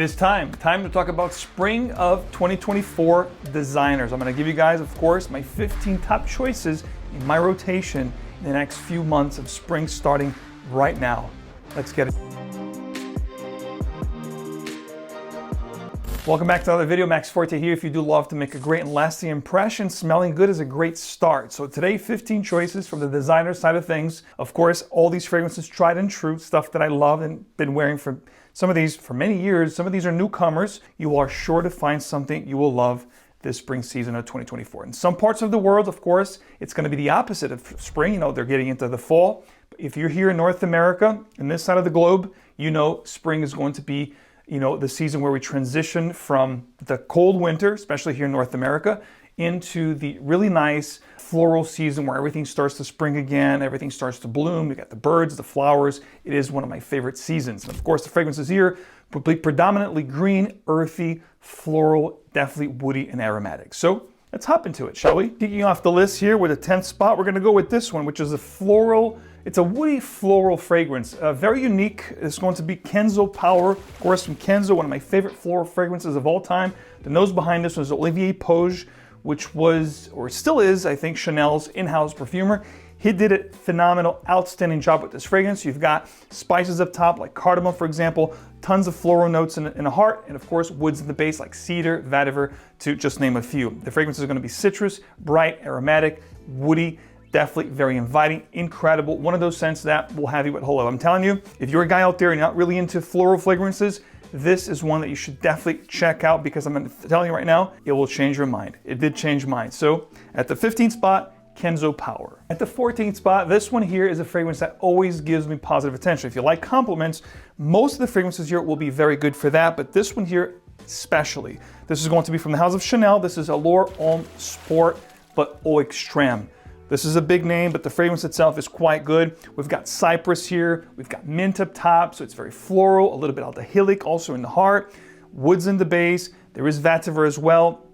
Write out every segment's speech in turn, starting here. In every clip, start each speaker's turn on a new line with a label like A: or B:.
A: It's time to talk about spring of 2024 designers. I'm going to give you guys, of course, my 15 top choices in my rotation in the next few months of spring starting right now. Let's get it. Welcome back to another video. 𝗥𝗿𝗄𝗏 here. If you do love to make a great and lasting impression, smelling good is a great start. So today, 15 choices from the designer side of things. Of course, all these fragrances tried and true, stuff that I love and been wearing for some of these for many years. Some of these are newcomers. You are sure to find something you will love this spring season of 2024. In some parts of the world, of course, it's going to be the opposite of spring. You know, they're getting into the fall. But if you're here in North America, in this side of the globe, you know spring is going to be, you know, the season where we transition from the cold winter, especially here in North America, into the really nice floral season where everything starts to spring again, everything starts to bloom. You got the birds, the flowers. It is one of my favorite seasons. And of course, the fragrances here, predominantly green, earthy, floral, definitely woody and aromatic. So let's hop into it, shall we? Kicking off the list here with the 10th spot, we're gonna go with this one, which is a floral. It's a woody floral fragrance, very unique. It's going to be Kenzo Power, of course, from Kenzo, one of my favorite floral fragrances of all time. The nose behind this was Olivier Poge, which was, or still is, I think, Chanel's in-house perfumer. He did a phenomenal, outstanding job with this fragrance. You've got spices up top, like cardamom, for example, tons of floral notes in the heart, and of course, woods in the base, like cedar, vetiver, to just name a few. The fragrance is gonna be citrus, bright, aromatic, woody, definitely very inviting, incredible. One of those scents that will have you at hello. I'm telling you, if you're a guy out there and you're not really into floral fragrances, this is one that you should definitely check out, because I'm telling you right now, it will change your mind. It did change mine. So at the 15th spot, Kenzo Power. At the 14th spot, this one here is a fragrance that always gives me positive attention. If you like compliments, most of the fragrances here will be very good for that, but this one here especially. This is going to be from the house of Chanel. This is Allure Homme Sport, but Eau Extreme. This is a big name, but the fragrance itself is quite good. We've got cypress here, we've got mint up top, so it's very floral, a little bit aldehydic also in the heart, woods in the base, there is vetiver as well.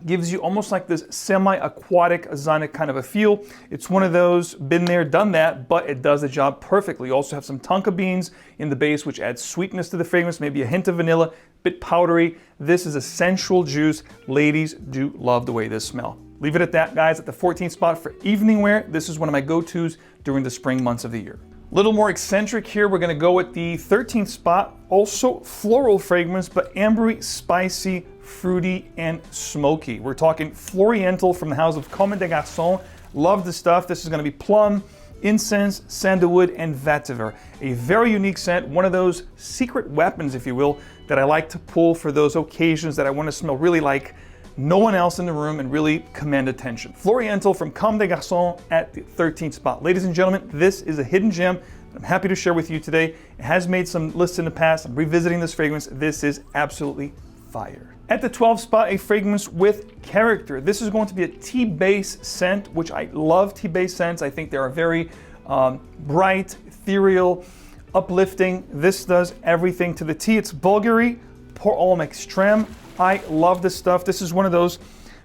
A: Gives you almost like this semi-aquatic, ozonic kind of a feel. It's one of those, been there, done that, but it does the job perfectly. You also have some tonka beans in the base, which adds sweetness to the fragrance, maybe a hint of vanilla, bit powdery. This is a sensual juice. Ladies do love the way this smells. Leave it at that, guys. At the 14th spot for evening wear, this is one of my go-tos during the spring months of the year. A little more eccentric here, we're gonna go with the 13th spot, also floral fragrance, but ambery, spicy, fruity, and smoky. We're talking Floriental from the house of Comme des Garçons. Love the stuff. This is gonna be plum, incense, sandalwood, and vetiver. A very unique scent, one of those secret weapons, if you will, that I like to pull for those occasions that I wanna smell really like no one else in the room and really command attention. Floriental from Comme des Garçons at the 13th spot. Ladies and gentlemen, this is a hidden gem that I'm happy to share with you today. It has made some lists in the past. I'm revisiting this fragrance. This is absolutely fire. At the 12th spot, a fragrance with character. This is going to be a tea-based scent, which I love tea-based scents. I think they are very bright, ethereal, uplifting. This does everything to the tea. It's Bulgari Pour Homme Extreme. I love this stuff. This is one of those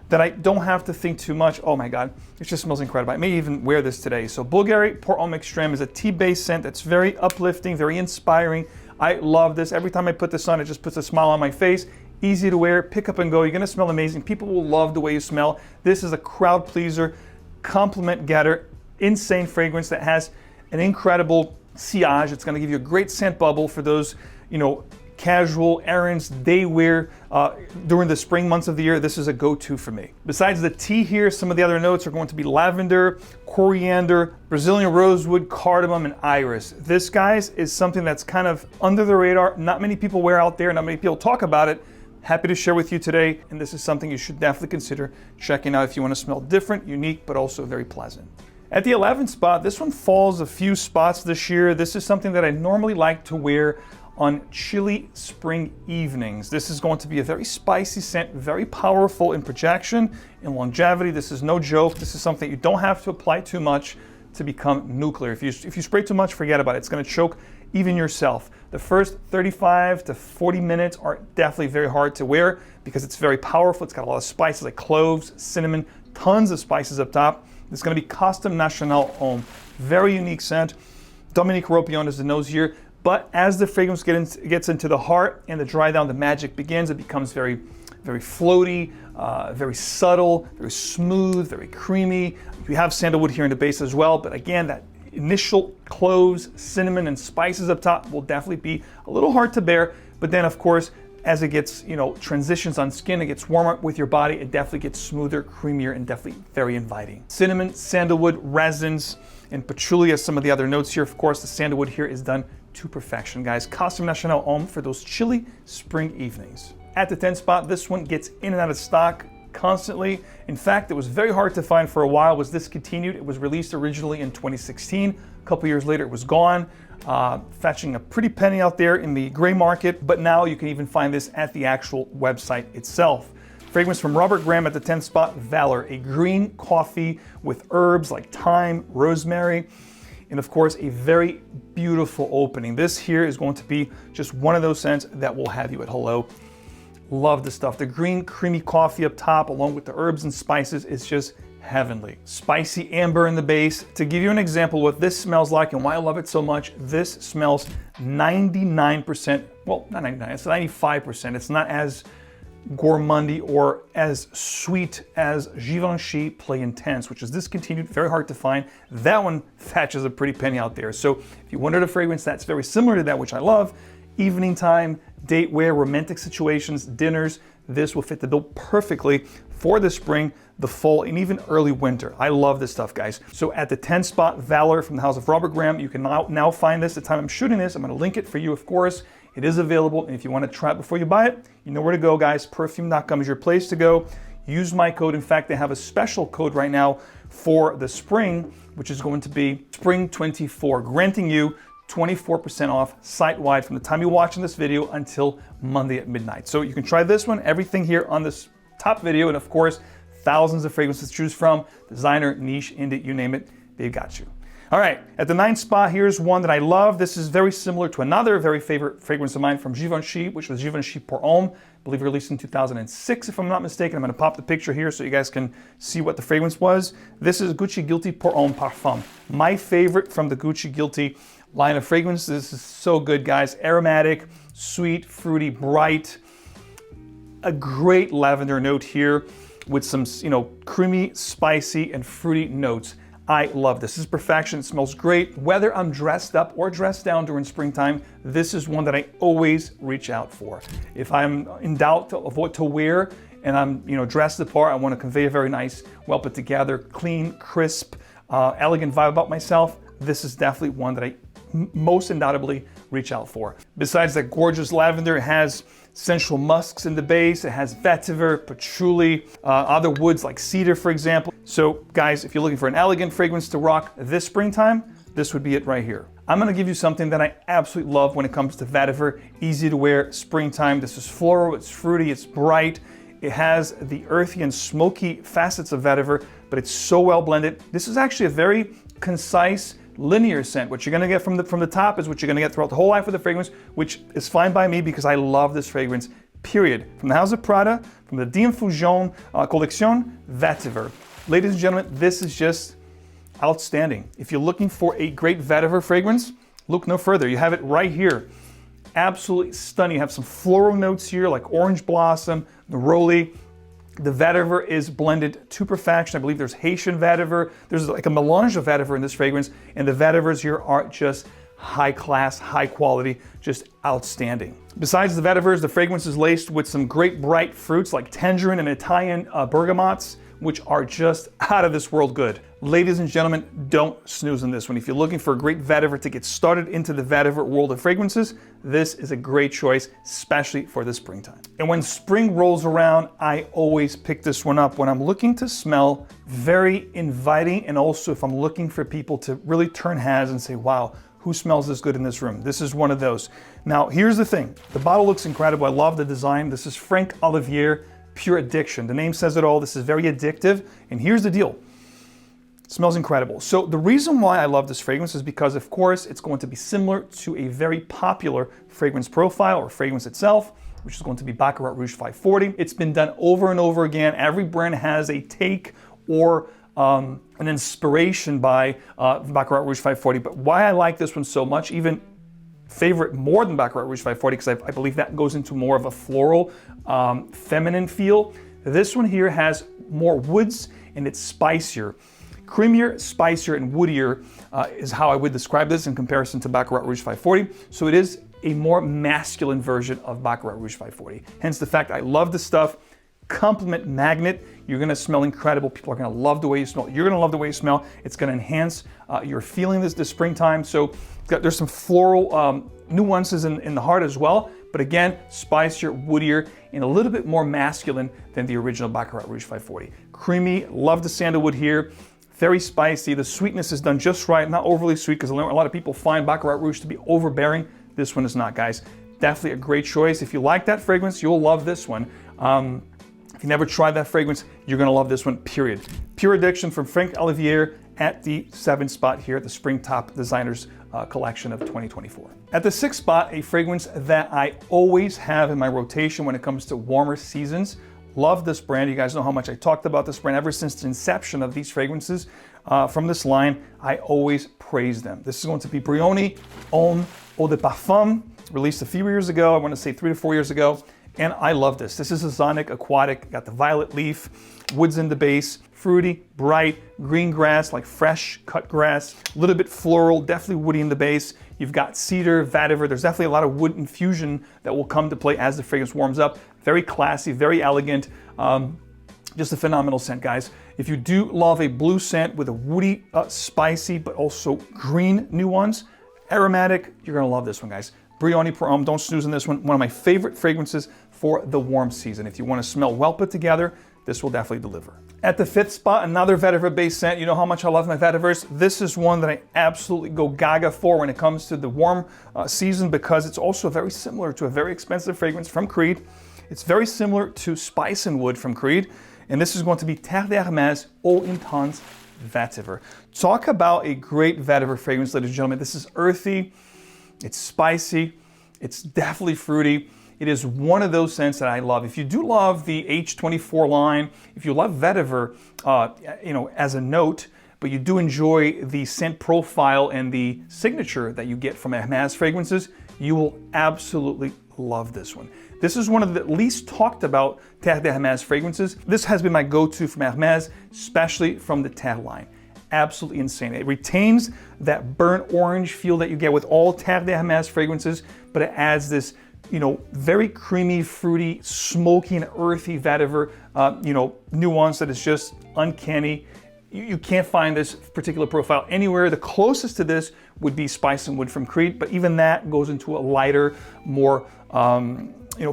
A: that I don't have to think too much. Oh my God, it just smells incredible. I may even wear this today. So Bulgari Pour Homme Extreme is a tea-based scent that's very uplifting, very inspiring. I love this. Every time I put this on, it just puts a smile on my face. Easy to wear, pick up and go. You're gonna smell amazing. People will love the way you smell. This is a crowd pleaser, compliment getter, insane fragrance that has an incredible sillage. It's gonna give you a great scent bubble for those, you know, casual errands, day wear during the spring months of the year. This is a go-to for me. Besides the tea here, some of the other notes are going to be lavender, coriander, Brazilian rosewood, cardamom, and iris. This, guys, is something that's kind of under the radar. Not many people wear out there, not many people talk about it. Happy to share with you today, and this is something you should definitely consider checking out if you want to smell different, unique, but also very pleasant. At the 11th spot, this one falls a few spots this year. This is something that I normally like to wear on chilly spring evenings. This is going to be a very spicy scent, very powerful in projection, in longevity. This is no joke. This is something you don't have to apply too much to become nuclear. If you spray too much, forget about it. It's gonna choke even yourself. The first 35 to 40 minutes are definitely very hard to wear because it's very powerful. It's got a lot of spices like cloves, cinnamon, tons of spices up top. It's gonna be Costume National Homme. Very unique scent. Dominique Ropion is the nose here. But as the fragrance gets into the heart and the dry down, the magic begins. It becomes very, very floaty, very subtle, very smooth, very creamy. We have sandalwood here in the base as well, but again, that initial cloves, cinnamon, and spices up top will definitely be a little hard to bear. But then, of course, as it gets, transitions on skin, it gets warmer with your body, it definitely gets smoother, creamier, and definitely very inviting. Cinnamon, sandalwood, resins, and patchouli as some of the other notes here. Of course, the sandalwood here is done to perfection, guys. Costume National Homme for those chilly spring evenings. At the 10th spot, this one gets in and out of stock constantly. In fact, it was very hard to find for a while, was discontinued. It was released originally in 2016. A couple years later, it was gone, fetching a pretty penny out there in the gray market, but now you can even find this at the actual website itself. Fragrance from Robert Graham at the 10th spot, Valor, a green coffee with herbs like thyme, rosemary, and of course, a very beautiful opening. This here is going to be just one of those scents that will have you at hello. Love the stuff. The green creamy coffee up top along with the herbs and spices is just heavenly. Spicy amber in the base. To give you an example what this smells like and why I love it so much, this smells 99%, well, not 99, it's 95%. It's not as gourmandy or as sweet as Givenchy Play Intense, which is discontinued, very hard to find. That one fetches a pretty penny out there. So if you wanted a fragrance that's very similar to that, which I love, evening time, date wear, romantic situations, dinners, this will fit the bill perfectly for the spring, the fall, and even early winter. I love this stuff, guys. So at the 10th spot, Valor from the house of Robert Graham. You can now find this. The time I'm shooting this, I'm gonna link it for you, of course. It is available, and if you want to try it before you buy it, you know where to go, guys. Perfume.com is your place to go. Use my code. In fact, they have a special code right now for the spring, which is going to be SPRING24, granting you 24% off site-wide from the time you're watching this video until Monday at midnight. So you can try this one, everything here on this top video, and of course, thousands of fragrances to choose from. Designer, niche, indie, you name it, they've got you. All right, at the 9th spot, here's one that I love. This is very similar to another very favorite fragrance of mine from Givenchy, which was Givenchy Pour Homme, I believe released in 2006, if I'm not mistaken. I'm gonna pop the picture here so you guys can see what the fragrance was. This is Gucci Guilty Pour Homme Parfum. My favorite from the Gucci Guilty line of fragrances. This is so good, guys. Aromatic, sweet, fruity, bright. A great lavender note here with some, creamy, spicy, and fruity notes. I love this. This is perfection. It smells great. Whether I'm dressed up or dressed down during springtime, this is one that I always reach out for. If I'm in doubt of what to wear and I'm dressed the part, I want to convey a very nice, well put together, clean, crisp, elegant vibe about myself, this is definitely one that I most undoubtedly reach out for. Besides that gorgeous lavender, it has sensual musks in the base. It has vetiver, patchouli, other woods like cedar, for example. So guys, if you're looking for an elegant fragrance to rock this springtime, this would be it right here. I'm gonna give you something that I absolutely love when it comes to vetiver, easy to wear springtime. This is floral, it's fruity, it's bright. It has the earthy and smoky facets of vetiver, but it's so well blended. This is actually a very concise, linear scent. What you're gonna get from the top is what you're gonna get throughout the whole life of the fragrance, which is fine by me because I love this fragrance, period. From the house of Prada, from the d'Infusion collection, vetiver. Ladies and gentlemen, this is just outstanding. If you're looking for a great vetiver fragrance, look no further. You have it right here. Absolutely stunning. You have some floral notes here like orange blossom, neroli. The vetiver is blended to perfection. I believe there's Haitian vetiver. There's like a melange of vetiver in this fragrance, and the vetivers here are just high class, high quality, just outstanding. Besides the vetivers, the fragrance is laced with some great bright fruits like tangerine and Italian bergamots, which are just out of this world good. Ladies and gentlemen, don't snooze on this one. If you're looking for a great vetiver to get started into the vetiver world of fragrances, this is a great choice, especially for the springtime. And when spring rolls around, I always pick this one up when I'm looking to smell very inviting, and also if I'm looking for people to really turn heads and say, wow, who smells this good in this room? This is one of those. Now, here's the thing. The bottle looks incredible. I love the design. This is Franck Olivier Pure Addiction. The name says it all. This is very addictive. And here's the deal. It smells incredible. So the reason why I love this fragrance is because, of course, it's going to be similar to a very popular fragrance profile or fragrance itself, which is going to be Baccarat Rouge 540. It's been done over and over again. Every brand has a take or an inspiration by Baccarat Rouge 540. But why I like this one so much, even favorite more than Baccarat Rouge 540 because I believe that goes into more of a floral, feminine feel. This one here has more woods and it's spicier. Creamier, spicier, and woodier is how I would describe this in comparison to Baccarat Rouge 540. So it is a more masculine version of Baccarat Rouge 540. Hence the fact I love this stuff. Compliment magnet. You're gonna smell incredible. People are gonna love the way you smell. You're gonna love the way you smell. It's gonna enhance your feeling this springtime. So there's some floral nuances in the heart as well. But again, spicier, woodier, and a little bit more masculine than the original Baccarat Rouge 540. Creamy, love the sandalwood here. Very spicy. The sweetness is done just right, not overly sweet, because a lot of people find Baccarat Rouge to be overbearing. This one is not, guys. Definitely a great choice. If you like that fragrance, you'll love this one. If you never tried that fragrance, you're gonna love this one, period. Pure Addiction from Frank Olivier at the 7th spot here at the Spring Top Designers collection of 2024. At the 6th spot, a fragrance that I always have in my rotation when it comes to warmer seasons. Love this brand. You guys know how much I talked about this brand ever since the inception of these fragrances from this line. I always praise them. This is going to be Brioni Homme Eau de Parfum, released a few years ago. I want to say 3 to 4 years ago. And I love this. This is a sonic aquatic, got the violet leaf, woods in the base, fruity, bright, green grass, like fresh cut grass, a little bit floral, definitely woody in the base. You've got cedar, vetiver. There's definitely a lot of wood infusion that will come to play as the fragrance warms up. Very classy, very elegant. Just a phenomenal scent, guys. If you do love a blue scent with a woody, spicy, but also green nuance, aromatic, you're gonna love this one, guys. Brioni Pour Homme, don't snooze on this one. One of my favorite fragrances for the warm season. If you want to smell well put together, this will definitely deliver. At the 5th spot, another vetiver-based scent. You know how much I love my vetivers. This is one that I absolutely go gaga for when it comes to the warm season, because it's also very similar to a very expensive fragrance from Creed. It's very similar to Spice and Wood from Creed, and this is going to be 𝗕𝗘𝗏 Eau Intense vetiver. Talk about a great vetiver fragrance, ladies and gentlemen. This is earthy. It's spicy, it's definitely fruity. It is one of those scents that I love. If you do love the H24 line, if you love vetiver, as a note, but you do enjoy the scent profile and the signature that you get from Hermès fragrances, you will absolutely love this one. This is one of the least talked about Terre d'Hermès fragrances. This has been my go-to from Hermès, especially from the Terre line. Absolutely insane. It retains that burnt orange feel that you get with all Terre d'Hermès fragrances, but it adds this, very creamy, fruity, smoky, and earthy vetiver, nuance that is just uncanny. You can't find this particular profile anywhere. The closest to this would be Spice and Wood from Creed, but even that goes into a lighter, more,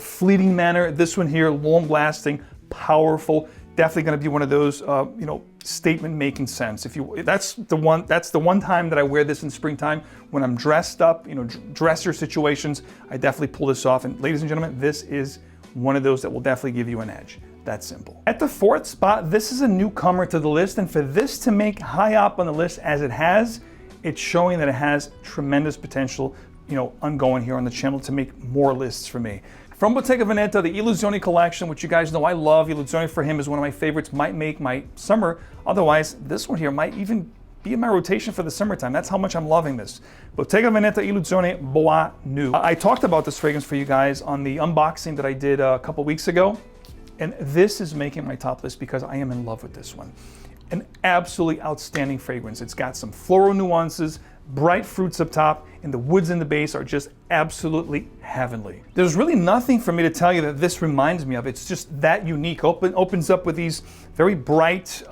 A: fleeting manner. This one here, long-lasting, powerful. Definitely going to be one of those, statement-making scents. That's the one time that I wear this in springtime when I'm dressed up, dresser situations. I definitely pull this off. And ladies and gentlemen, this is one of those that will definitely give you an edge. That simple. At the 4th spot, this is a newcomer to the list, and for this to make high up on the list as it has, it's showing that it has tremendous potential, ongoing here on the channel to make more lists for me. From Bottega Veneta, the Illusione collection, which you guys know I love. Illusione for him is one of my favorites, might make my summer. Otherwise, this one here might even be in my rotation for the summertime. That's how much I'm loving this. Bottega Veneta Illusione Bois Nu. I talked about this fragrance for you guys on the unboxing that I did a couple weeks ago. And this is making my top list because I am in love with this one. An absolutely outstanding fragrance. It's got some floral nuances, bright fruits up top, and the woods in the base are just absolutely heavenly. There's really nothing for me to tell you that this reminds me of. It's just that unique. Opens up with these very bright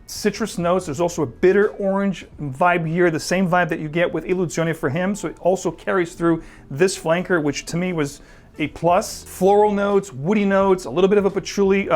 A: citrus notes. There's also a bitter orange vibe here, the same vibe that you get with Illusione for him. So it also carries through this flanker, which to me was a plus. Floral notes, woody notes, a little bit of a patchouli,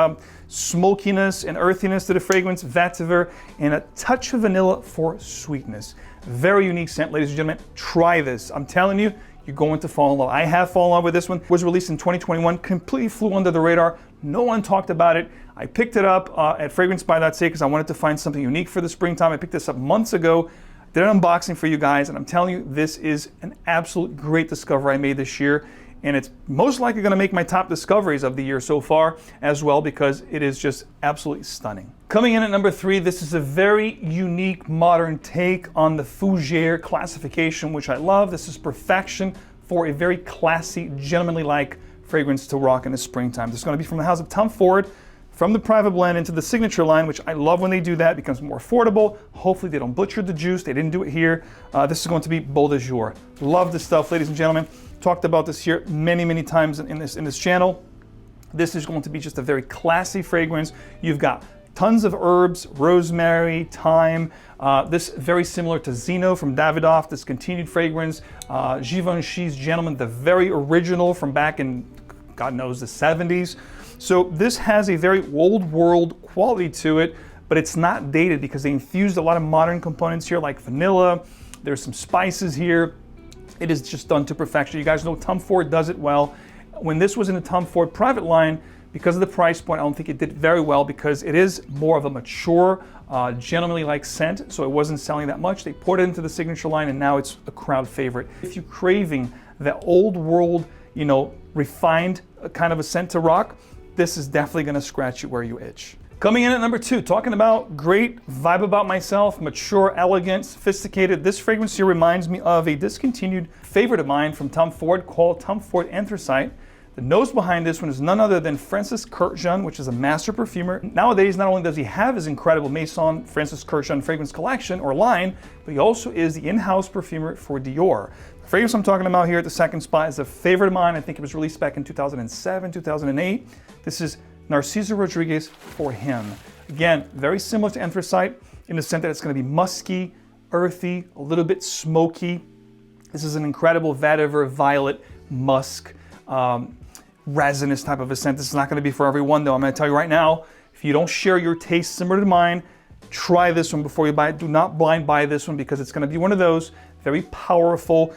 A: smokiness and earthiness to the fragrance, vetiver, and a touch of vanilla for sweetness. Very unique scent, ladies and gentlemen. Try this. I'm telling you, you're going to fall in love. I have fallen in love with this one. It was released in 2021, completely flew under the radar. No one talked about it. I picked it up at Fragrance by 𝗏𝗏 because I wanted to find something unique for the springtime. I picked this up months ago. Did an unboxing for you guys, and I'm telling you, this is an absolute great discovery I made this year. And it's most likely going to make my top discoveries of the year so far as well, because it is just absolutely stunning. Coming in at number 3, this is a very unique modern take on the Fougère classification, which I love. This is Perfection for a very classy, gentlemanly-like fragrance to rock in the springtime. This is going to be from the house of Tom Ford, from the private blend into the signature line, which I love when they do that. It becomes more affordable. Hopefully they don't butcher the juice. They didn't do it here. This is going to be Bold Azure. Love this stuff, ladies and gentlemen. Talked about this here many, many times in this channel. This is going to be just a very classy fragrance. You've got tons of herbs, rosemary, thyme. This very similar to Zeno from Davidoff, this continued fragrance. Givenchy's Gentleman, the very original from back in, God knows, the 70s. So this has a very old world quality to it, but it's not dated because they infused a lot of modern components here like vanilla. There's some spices here. It is just done to perfection. You guys know Tom Ford does it well. When this was in the Tom Ford private line, because of the price point, I don't think it did very well because it is more of a mature, gentlemanly-like scent, so it wasn't selling that much. They poured it into the signature line and now it's a crowd favorite. If you're craving that old world, you know, refined kind of a scent to rock, this is definitely gonna scratch you where you itch. Coming in at number 2, talking about great vibe about myself, mature, elegant, sophisticated. This fragrance here reminds me of a discontinued favorite of mine from Tom Ford called Tom Ford Anthracite. The nose behind this one is none other than Francis Kurkdjian, which is a master perfumer. Nowadays, not only does he have his incredible Maison Francis Kurkdjian fragrance collection or line, but he also is the in-house perfumer for Dior. The fragrance I'm talking about here at the second spot is a favorite of mine. I think it was released back in 2007, 2008. This is Narciso Rodriguez For Him. Again, very similar to Anthracite in the sense that it's going to be musky, earthy, a little bit smoky. This is an incredible vetiver, violet, musk, resinous type of a scent. This is not going to be for everyone though. I'm going to tell you right now, if you don't share your taste similar to mine, try this one before you buy it. Do not blind buy this one because it's going to be one of those very powerful,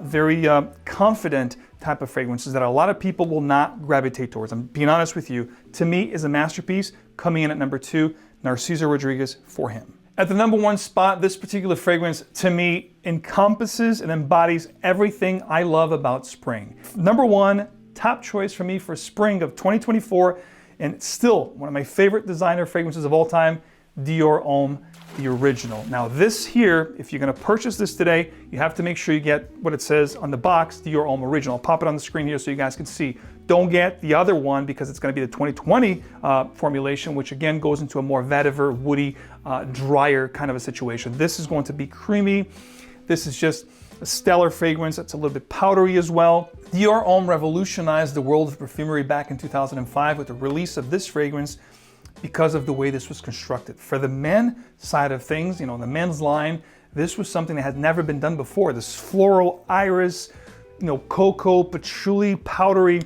A: very confident type of fragrances that a lot of people will not gravitate towards. I'm being honest with you. To me, is a masterpiece. Coming in at number 2, Narciso Rodriguez For Him. At the number 1 spot, this particular fragrance to me encompasses and embodies everything I love about spring. Number 1, top choice for me for spring of 2024, and still one of my favorite designer fragrances of all time, Dior Homme, the original. Now this here, if you're gonna purchase this today, you have to make sure you get what it says on the box, Dior Homme Original. I'll pop it on the screen here so you guys can see. Don't get the other one because it's gonna be the 2020 formulation, which again goes into a more vetiver, woody, drier kind of a situation. This is going to be creamy. This is just a stellar fragrance. It's a little bit powdery as well. Dior Homme revolutionized the world of perfumery back in 2005 with the release of this fragrance because of the way this was constructed. For the men side of things, you know, the men's line, this was something that had never been done before. This floral iris, you know, cocoa, patchouli, powdery.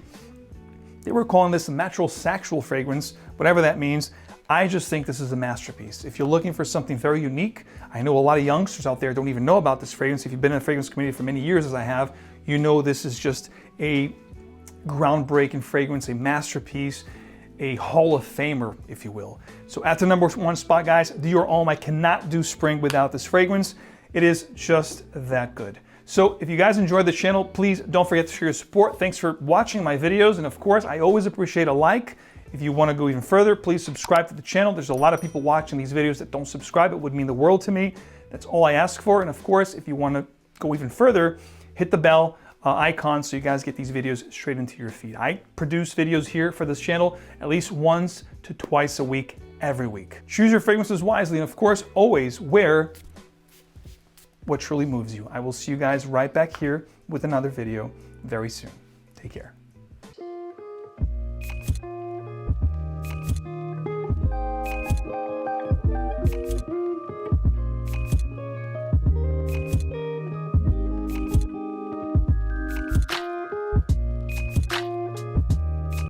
A: They were calling this a metrosexual fragrance, whatever that means. I just think this is a masterpiece. If you're looking for something very unique, I know a lot of youngsters out there don't even know about this fragrance. If you've been in the fragrance community for many years, as I have, you know this is just a groundbreaking fragrance, a masterpiece, a Hall of Famer, if you will. So at the number 1 spot, guys, Dior Homme. I cannot do spring without this fragrance. It is just that good. So if you guys enjoyed the channel, please don't forget to share your support. Thanks for watching my videos. And of course, I always appreciate a like. If you want to go even further, please subscribe to the channel. There's a lot of people watching these videos that don't subscribe. It would mean the world to me. That's all I ask for. And of course, if you want to go even further, hit the bell icon so you guys get these videos straight into your feed. I produce videos here for this channel at least once to twice a week, every week. Choose your fragrances wisely, and of course, always wear what truly moves you. I will see you guys right back here with another video very soon. Take care.